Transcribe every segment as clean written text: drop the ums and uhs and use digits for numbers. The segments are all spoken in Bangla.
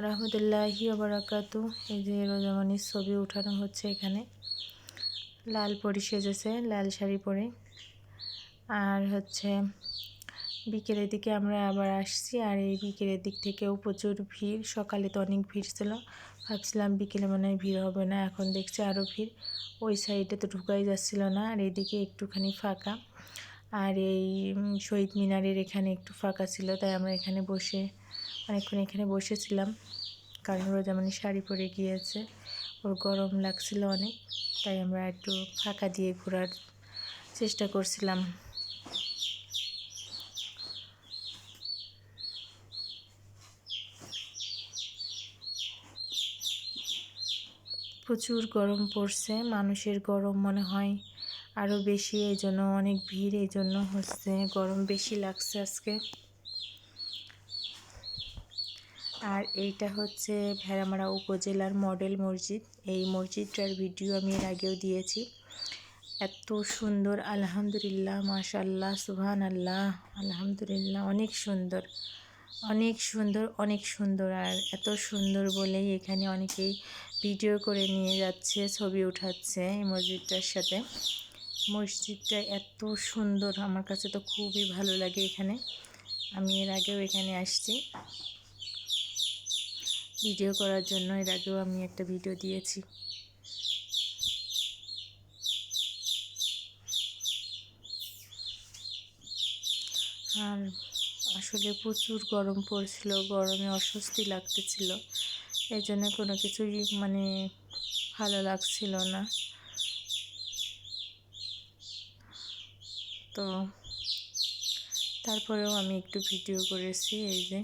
রাহমাতুল্লাহি ওয়া বারাকাতু। এই যে রোজামণির ছবি উঠানো হচ্ছে এখানে। লাল পরি সেজেছে, লাল শাড়ি পরে। আর হচ্ছে বিকেলের দিকে আমরা আবার আসছি। আর এই বিকেলের দিক থেকেও প্রচুর ভিড়। সকালে তো অনেক ভিড় ছিল, ভাবছিলাম বিকেলে মনে হয় ভিড় হবে না, এখন দেখছি আরও ভিড়। ওই সাইডে তো ঢুকাই যাচ্ছিল না, আর এইদিকে একটুখানি ফাঁকা। আর এই শহীদ মিনারের এখানে একটু ফাঁকা ছিল, তাই আমরা এখানে বসে অনেকক্ষণ এখানে বসেছিলাম। কারণ রোজামণি শাড়ি পরে গিয়েছে, ওর গরম লাগছিল অনেক, তাই আমরা একটু ফাঁকা দিয়ে ঘোরার চেষ্টা করছিলাম। প্রচুর গরম পড়ছে, মানুষের গরম মনে হয় আরও বেশি, এই জন্য অনেক ভিড়, এই জন্য হচ্ছে গরম বেশি লাগছে আজকে। আর এইটা হচ্ছে ভেড়ামারা উপজেলার মডেল মসজিদ। এই মসজিদটার ভিডিও আমি এর আগেও দিয়েছি। এত সুন্দর, আলহামদুলিল্লাহ, মাশাআল্লাহ, সুবহানাল্লাহ, আলহামদুলিল্লাহ, অনেক সুন্দর, অনেক সুন্দর, অনেক সুন্দর। আর এত সুন্দর বলেই এখানে অনেকেই ভিডিও করে নিয়ে যাচ্ছে, ছবি উঠাচ্ছে এই মসজিদটার সাথে। মসজিদটা এত সুন্দর, আমার কাছে তো খুবই ভালো লাগে এখানে। আমি এর আগেও এখানে আসছি ভিডিও করার জন্য, এর আগেও আমি একটা ভিডিও দিয়েছি। আর আসলে প্রচুর গরম পড়ছিল, গরমে অস্বস্তি লাগতেছিল, এই জন্য কোনো কিছুই ভালো লাগছিল না। তো তারপরেও আমি একটু ভিডিও করেছি। এই যে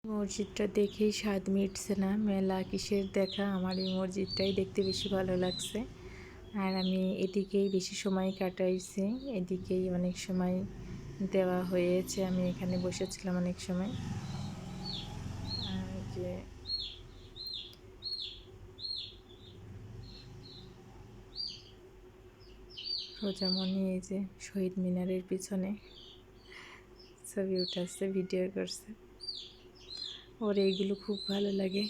মসজিদটা দেখেই স্বাদ মিটছে না, মেলা কিসের দেখা, আমার এই মসজিদটাই দেখতে বেশি ভালো লাগছে। আর আমি এদিকেই বেশি সময় কাটাইছি, এদিকেই অনেক সময় দেওয়া হয়েছে, আমি এখানে বসেছিলাম অনেক সময়। আর যে রোজামণি এই যে শহীদ মিনারের পিছনে ছবি উঠাচ্ছে, ভিডিও করছে, ওর এইগুলো খুব ভালো লাগে।